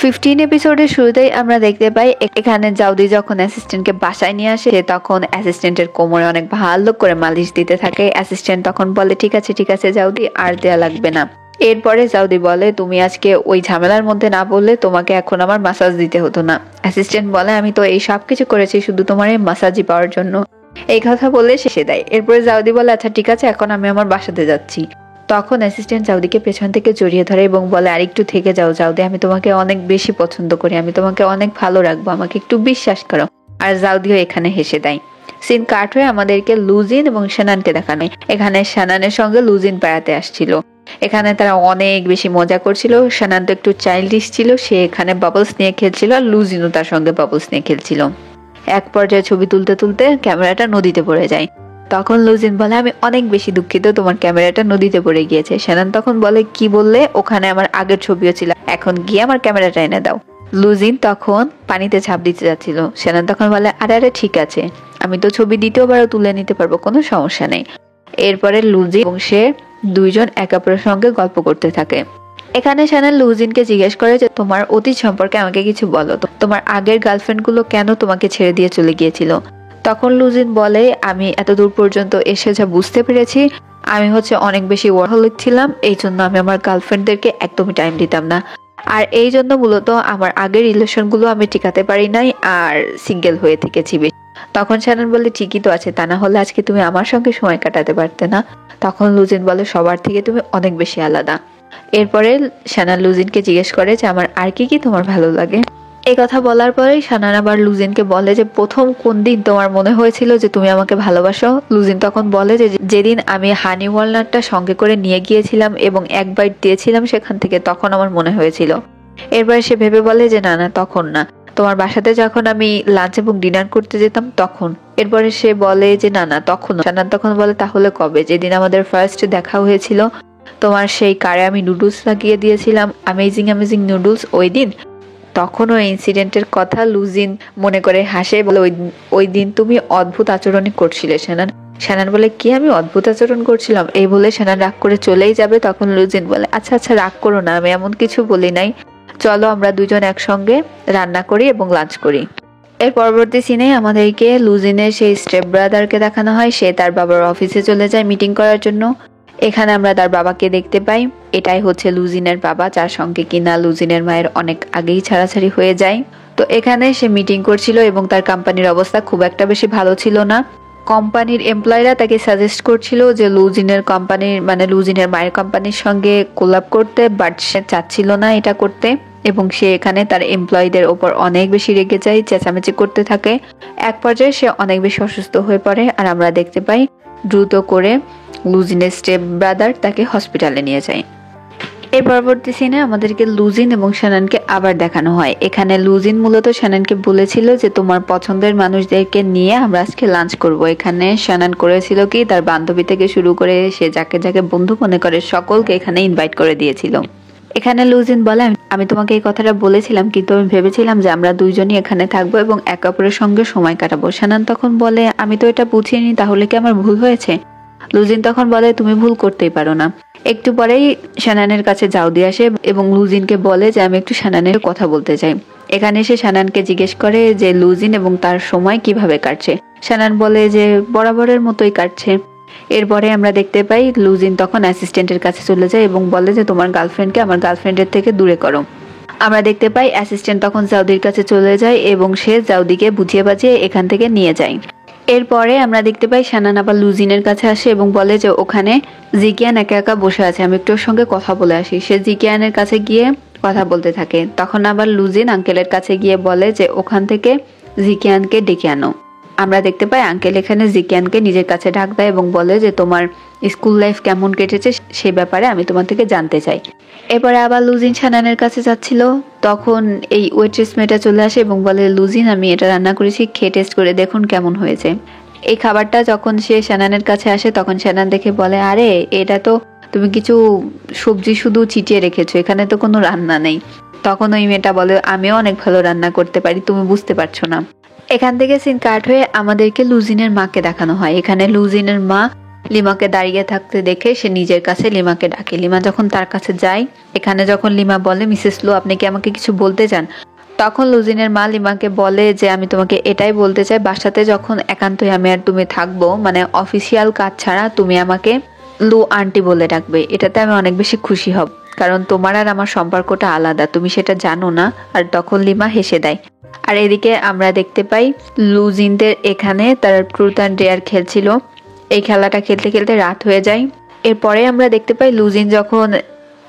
15 এপিসোডের শুরুতেই আমরা দেখতে পাই এখানে জাউদি যখন অ্যাসিস্ট্যান্টকে বাসায় নিয়ে আসে তখন অ্যাসিস্ট্যান্টের কোমরে অনেক ভালো করে মালিশ দিতে থাকে। অ্যাসিস্ট্যান্ট তখন বলে ঠিক আছে জাউদি, আর দেয়া লাগবে না। এরপরে জাউদি বলে তুমি আজকে ওই ঝামেলার মধ্যে না বললে তোমাকে এখন আমার মাসাজ দিতে হতো না। অ্যাসিস্ট্যান্ট বলে আমি তো এই সব কিছু করেছি শুধু তোমার এই মাসাজই পাওয়ার জন্য। এই কথা বলে শেষে দেয়। এরপরে জাউদি বলে আচ্ছা ঠিক আছে, এখন আমি আমার বাসাতে যাচ্ছি। তখন অ্যাসিস্ট্যান্ট জাউদিকে পেছন থেকে জড়িয়ে ধরে এবং বলে আরেকটু থেকে যাও জাউদি, আমি তোমাকে অনেক বেশি পছন্দ করি, আমি তোমাকে অনেক ভালো রাখবো, আমাকে একটু বিশ্বাস করো। আর জাউদিও এখানে হেসে দেয়। সিন কাট হয়ে আমাদেরকে লুজিন এবং শানানকে দেখানো। এখানে শানানের সঙ্গে লুজিন বেড়াতে আসছিল। এখানে তারা অনেক বেশি মজা করছিল। শানান তো একটু চাইল্ডিশ ছিল, সে এখানে বাবলস নিয়ে খেলছিল আর লুজিনও তার সঙ্গে বাবলস নিয়ে খেলছিল। এক পর্যায়ে ছবি তুলতে তুলতে ক্যামেরাটা নদীতে পড়ে যায়। তখন লুজিন বলে আমি অনেক বেশি দুঃখিত, তোমার ক্যামেরাটা নদীতে পড়ে গিয়েছে। শানান তখন বলে কি বললে, ওখানে আমার আগের ছবিও ছিল, এখন গিয়ে আমার ক্যামেরাটা এনে দাও। লুজিন তখন পানিতে ঝাঁপ দিতে যাচ্ছিল। শানান তখন বলে আরে ঠিক আছে, আমি তো ছবি দ্বিতীয়বারও তুলে নিতে পারবো, কোনো সমস্যা নেই। এরপরে লুজিন এবং সে দুইজন একে অপরের সঙ্গে গল্প করতে থাকে। এখানে শানান লুজিনকে জিজ্ঞেস করে যে তোমার অতীত সম্পর্কে আমাকে কিছু বলো, তোমার আগের গার্লফ্রেন্ড গুলো কেন তোমাকে ছেড়ে দিয়ে চলে গিয়েছিল। তখন লুজিন বলে আমি এতদূর পর্যন্ত এসে যা বুঝতে পেরেছি, আমি অনেক বেশি ওয়ার্কহলিক ছিলাম, এই জন্য আমি আমার গার্লফ্রেন্ডদেরকে একদমই টাইম দিতাম না। আর এই জন্য মূলত আমার আগের রিলেশনগুলো আমি টিকাতে পারি নাই আর সিঙ্গেল হয়ে থেকেছি বেশি। তখন শানান বলে ঠিকই তো আছে, তা না হলে আজকে তুমি আমার সঙ্গে সময় কাটাতে পারতে না। তখন লুজিন বলে সবার থেকে তুমি অনেক বেশি আলাদা। এরপরে শানান লুজিনকে জিজ্ঞেস করে যে আমার আর কি তোমার ভালো লাগে। এই কথা বলার পরেই শানান আবার লুজিনকে বলে যে প্রথম কোন দিন তোমার মনে হয়েছিল যে তুমি আমাকে ভালোবাসো। লুজিন তখন বলে যে যেদিন আমি হানি ওয়ালনাটটা সঙ্গে করে নিয়ে গিয়েছিলাম এবং এক বাইট দিয়েছিলাম সেখান থেকে, তখন আমার মনে হয়েছিল। এরপরে সে ভেবে বলে যে না তখন না, তোমার বাসাতে যখন আমি লাঞ্চ এবং ডিনার করতে যেতাম তখন। এরপরে সে বলে যে না তখন। শানান তখন বলে তাহলে কবে, যেদিন আমাদের ফার্স্ট দেখা হয়েছিল, তোমার সেই কারে আমি নুডলস লাগিয়ে দিয়েছিলাম, অ্যামেজিং নুডলস, ওই দিন। তখন ওই ইনসিডেন্টের কথা লুজিন মনে করে হাসে, বলে ওই দিন তুমি অদ্ভুত আচরণই করছিলে শানান। শানান বলে কি আমি অদ্ভুত আচরণ করছিলাম, এই বলে শানান রাগ করে চলেই যাবে। তখন লুজিন বলে আচ্ছা রাগ করো না, আমি এমন কিছু বলি নাই, চলো আমরা দুজন একসঙ্গে রান্না করি এবং লাঞ্চ করি। এর পরবর্তী সিনে আমাদেরকে লুজিনের সেই স্টেপ ব্রাদারকে দেখানো হয়। সে তার বাবার অফিসে চলে যায় মিটিং করার জন্য। এখানে আমরা তার বাবাকে দেখতে পাই, এটাই লুজিনের বাবা, যার সঙ্গে কিনা লুজিনের মায়ের অনেক আগেই ছাড়াছাড়ি হয়ে যায়। তো এখানে সে মিটিং করছিল এবং তার কোম্পানির অবস্থা খুব একটা বেশি ভালো ছিল না। কোম্পানির এমপ্লয়িরা তাকে সাজেস্ট করছিল যে লুজিনের কোম্পানির লুজিনের মায়ের কোম্পানির সঙ্গে কোলাব করতে, বাট সে চাচ্ছিল না এটা করতে এবং সে এখানে তার এমপ্লয়ীদের ওপর অনেক বেশি রেগে যায়, চেঁচামেচি করতে থাকে। এক পর্যায়ে সে অনেক বেশি অসুস্থ হয়ে পড়ে আর আমরা দেখতে পাই দ্রুত করে লুজিনের স্টেপ ব্রাদার তাকে হসপিটালে নিয়ে যায়। এর পরবর্তী সিনে আমাদেরকে লুজিন এবং শানানকে আবার দেখানো হয়। এখানে লুজিন মূলত শানানকে বলেছিল যে তোমার পছন্দের মানুষদেরকে নিয়ে আমরা আজকে লাঞ্চ করব। এখানে শানান করেছিল কি তার বান্ধবী থেকে শুরু করে সে যাকে যাকে বন্ধু মনে করে সকলকে এখানে ইনভাইট করে দিয়েছিল। এখানে লুজিন বলে আমি তোমাকে এই কথাটা বলেছিলাম, কিন্তু আমি ভেবেছিলাম যে আমরা দুইজনই এখানে থাকবো এবং একে অপরের সঙ্গে সময় কাটাবো। শানান তখন বলে আমি তো এটা বুঝিনি, তাহলে কি আমার ভুল হয়েছে। লুজিন তখন বলে তুমি ভুল করতেই পারো না। একটু পরেই শানানের কাছে জাউদি আসে এবং লুজিনকে বলে যে আমি একটু শানানের কথা বলতে চাই। এখানে এসে শানানকে জিজ্ঞেস করে যে লুজিন এবং তার সময় কিভাবে কাটছে। শানান বলে যে বরাবরের মতোই কাটছে। এরপরে আমরা দেখতে পাই লুজিন তখন অ্যাসিস্ট্যান্টের কাছে চলে যায় এবং বলে যে তোমার গার্লফ্রেন্ডকে আমার গার্লফ্রেন্ডের থেকে দূরে করো। আমরা দেখতে পাই অ্যাসিস্ট্যান্ট তখন জাউদির কাছে চলে যায় এবং সে জাউদিকে বুঝিয়ে বাজিয়ে এখান থেকে নিয়ে যায়। এরপরে আমরা দেখতে পাই শানান আবার লুজিনের কাছে আসে এবং বলে যে ওখানে জিকিয়ান একা একা বসে আছে, আমি একটু ওর সঙ্গে কথা বলে আসি। সে জিকিয়ানের কাছে গিয়ে কথা বলতে থাকে। তখন আবার লুজিন আঙ্কেলের কাছে গিয়ে বলে যে ওখান থেকে জিকিয়ানকে ডেকে আনো। আমরা দেখতে পাই আঙ্কেল এখানে জিকিয়ানকে নিজের কাছে ডাক দেয় এবং বলে যে তোমার স্কুল লাইফ কেমন কেটেছে সে ব্যাপারে আমি তোমার থেকে জানতে চাই। এরপরে আবার লুজিন শানানের কাছে যাচ্ছিল, তখন এই ওয়েট্রেস মেয়েটা চলে আসে এবং বলে লুজিন আমি এটা রান্না করেছি, খেয়ে টেস্ট করে দেখুন কেমন হয়েছে। এই খাবারটা যখন সে শানানের কাছে আসে তখন শানান দেখে বলে আরে এটা তো তুমি কিছু সবজি শুধু ছিটিয়ে রেখেছো, এখানে তো কোনো রান্না নেই। তখন ওই মেয়েটা বলে আমিও অনেক ভালো রান্না করতে পারি, তুমি বুঝতে পারছো না। এখান থেকে সিন কাট হয়ে আমাদেরকে লুজিনের মাকে দেখানো হয়। এখানে লুজিনের মা লিমাকে দাঁড়িয়ে থাকতে দেখে সে নিজের কাছে লিমাকে ডাকে। লিমা যখন তার কাছে যায়, এখানে যখন লিমা বলে মিসেস লু আপনি কি আমাকে কিছু বলতে চান, তখন লুজিনের মা লিমাকে বলে যে আমি তোমাকে এটাই বলতে চাই, বাসাতে যখন একান্তই আমি আর তুমি থাকবো, মানে অফিসিয়াল কাজ ছাড়া তুমি আমাকে লু আন্টি বলে ডাকবে, এটাতে আমি অনেক বেশি খুশি হব, কারণ তোমার আর আমার সম্পর্কটা আলাদা, তুমি সেটা জানো না। আর তখন লিমা হেসে দেয়। আর এদিকে আমরা দেখতে পাই লুজিনদের এখানে তারা ট্রুথ অ্যান্ড ডেয়ার খেলছিল। এই খেলাটা খেলতে খেলতে রাত হয়ে যায়। এরপরে আমরা দেখতে পাই লুজিন যখন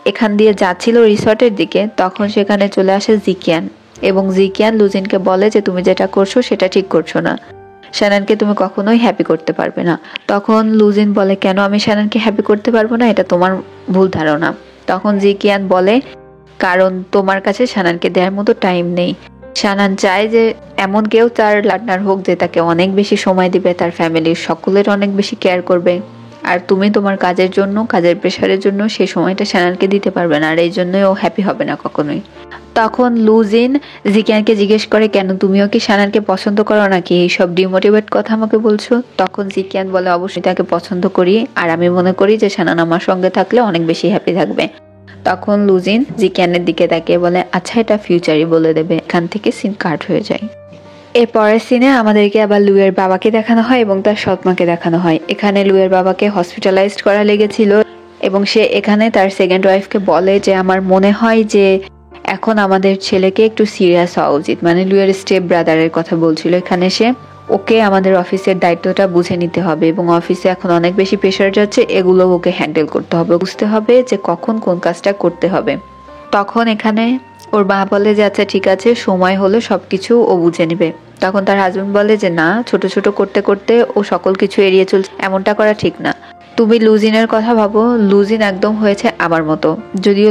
এখান দিয়ে যাচ্ছিল রিসর্টের দিকে, তখন সেখানে চলে আসে জিকিয়ান, এবং জিকিয়ান লুজিনকে বলে যে তুমি যেটা করছো সেটা ঠিক করছো না, শ্যানানকে তুমি কখনোই হ্যাপি করতে পারবে না। তখন লুজিন বলে কেন আমি শ্যানানকে হ্যাপি করতে পারবো না, এটা তোমার ভুল ধারণা। তখন জিকিয়ান বলে কারণ তোমার কাছে শ্যানানকে দেওয়ার মতো টাইম নেই। শ্যানান চায় যে এমন কেউ তার পার্টনার হোক যে তাকে অনেক বেশি সময় দিবে, তার ফ্যামিলির সকলের অনেক বেশি কেয়ার করবে। আর তুমি তোমার কাজের জন্য, কাজের প্রেশারের জন্য সেই সময়টা শ্যানানকে দিতে পারবে না, আর এই জন্যই ও হ্যাপি হবে না কখনোই। তখন লুজিন জিকিয়ানকে জিজ্ঞেস করে কেন তুমিও কি শ্যানানকে পছন্দ করো নাকি, এইসব ডিমোটিভেট কথা আমাকে বলছো। তখন জিকিয়ান বলে অবশ্যই তাকে পছন্দ করি, আর আমি মনে করি যে শ্যানান আমার সঙ্গে থাকলে অনেক বেশি হ্যাপি থাকবে। তখন লুজিন জিকিয়ানের দিকে তাকিয়ে বলে আচ্ছা এটা ফিউচারই বলে দেবে। এখান থেকে সিন কাট হয়ে যায়। এর পরের সিনে আমাদেরকে আবার লুয়ের বাবাকে দেখানো হয় এবং তার সৎমাকে দেখানো হয়। এখানে লুয়ের বাবাকে হসপিটালাইজড করা লেগেছিল এবং সে এখানে তার সেকেন্ড ওয়াইফকে বলে যে আমার মনে হয় যে এখন আমাদের ছেলেকে একটু সিরিয়াস হওয়া উচিত, মানে লুয়ের স্টেপ ব্রাদারের কথা বলছিল এখানে সে। ওকে আমাদের অফিসের দায়িত্বটা বুঝে নিতে হবে এবং অফিসে এখন অনেক বেশি প্রেশার যাচ্ছে, এগুলো ওকে হ্যান্ডেল করতে হবে, বুঝতে হবে যে কখন কোন কাজটা করতে হবে। তখন এখানে ওর মা বলে যে আচ্ছা ঠিক আছে, সময় হলে সবকিছু ও বুঝে নেবে। তখন তার হাজবেন্ড বলে যে না, ছোট ছোট করতে করতে ও সকল কিছু এড়িয়ে চলছে, এমনটা করা ঠিক না। তুমি লুজিনের কথা ভাবো, লুজিন একদম হয়েছে আমার মতো, যদিও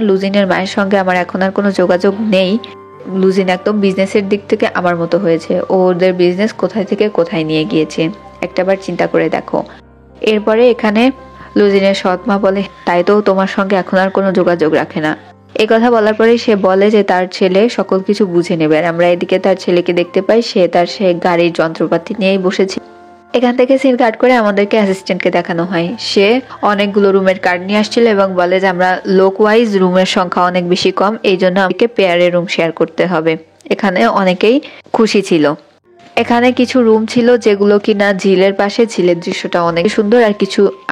লুজিনের মায়ের সঙ্গে আমার এখন আর কোনো যোগাযোগ নেই। লুজিন একদম বিজনেসের দিক থেকে আমার মতো হয়েছে, ওদের বিজনেস কোথায় থেকে কোথায় নিয়ে গিয়েছে একটাবার চিন্তা করে দেখো। এরপরে এখানে লুজিনের সৎমা বলে তাই তো তোমার সঙ্গে এখন আর কোনো যোগাযোগ রাখে না। এই কথা বলার পরে সে বলে যে তার ছেলে সকল কিছু বুঝে নেবে। আর আমরা এদিকে তার ছেলেকে দেখতে পাই, সে গাড়ির যন্ত্রপাতি নিয়েই বসেছে। এখান থেকে সিন কাট করে আমাদেরকে অ্যাসিস্ট্যান্টকে দেখানো হয়। সে অনেকগুলো রুমের কার্ড নিয়ে আসছিল এবং বলে যে আমরা লোক ওয়াইজ রুমের সংখ্যা অনেক বেশি কম, এই জন্য আমাকে পেয়ারে রুম শেয়ার করতে হবে। এখানে অনেকেই খুশি ছিল। এখানে কিছু রুম ছিল যেগুলো কিনা ঝিলের পাশে, ঝিলের দৃশ্যটা অনেক সুন্দর,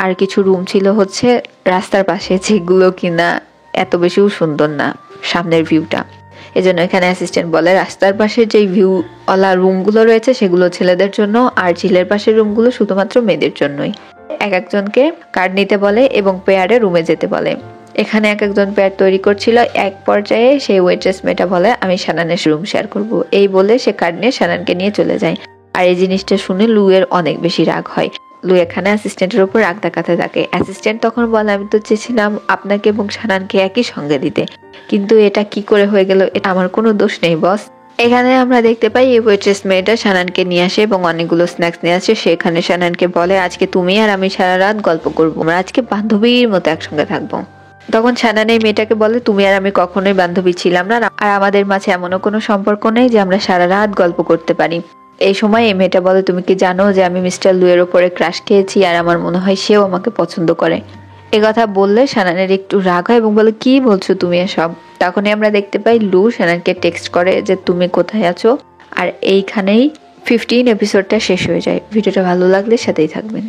আর কিছু রুম ছিল হচ্ছে রাস্তার পাশে, যেগুলো কিনা এত বেশিও সুন্দর না সামনের ভিউটা। এজন্য এখানে অ্যাসিস্ট্যান্ট বলে রাস্তার পাশে যে ভিউওয়ালা রুমগুলো রয়েছে সেগুলো ছেলেদের জন্য, আর ঝিলের পাশের রুমগুলো শুধুমাত্র মেয়েদের জন্যই। একজনকে কার্ড নিতে বলে এবং পেয়ারে রুমে যেতে বলে। এখানে একজন পেয়ার তৈরি করছিল। এক পর্যায়ে সেই ওয়েট্রেস মেয়েটা বলে আমি শানানের রুম শেয়ার করব, এই বলে সে কার্ড নিয়ে শানানকে নিয়ে চলে যায়। আর এই জিনিসটা শুনে লুয়ের অনেক বেশি রাগ হয়। লু এখানে অ্যাসিস্ট্যান্টের উপর রাগ দেখাতে থাকে। অ্যাসিস্ট্যান্ট তখন বলে আমি তো চেয়েছিলাম আপনাকে এবং শানানকে একই সঙ্গে দিতে, কিন্তু এটা কি করে হয়ে গেল, এটা আমার কোনো দোষ নেই বস। এখানে আমরা দেখতে পাই এই ওয়েট্রেস মেয়েটা শানানকে নিয়ে আসে এবং অনেকগুলো স্ন্যাক্স নিয়ে আসে। সেখানে শানানকে বলে আজকে তুমি আর আমি সারা রাত গল্প করবো, আমরা আজকে বান্ধবীর মতো একসঙ্গে থাকবো। তখন শানান এই মেয়েটাকে বলে তুমি আর আমি কখনোই বান্ধবী ছিলাম না, আর আমাদের মাঝে এমনও কোনো সম্পর্ক নেই যে আমরা সারা রাত গল্প করতে পারি। এই সময় এই মেয়েটা বলে তুমি কি জানো যে আমি মিস্টার লুয়ের ওপরে ক্রাশ খেয়েছি, আর আমার মনে হয় সেও আমাকে পছন্দ করে। এ কথা বললে শানানের একটু রাগ হয় এবং বলে কি বলছো তুমি এসব। তখনই আমরা দেখতে পাই লু শানানকে টেক্সট করে যে তুমি কোথায় আছো। আর এইখানেই 15 এপিসোডটা শেষ হয়ে যায়। ভিডিওটা ভালো লাগলে সাথেই থাকবেন।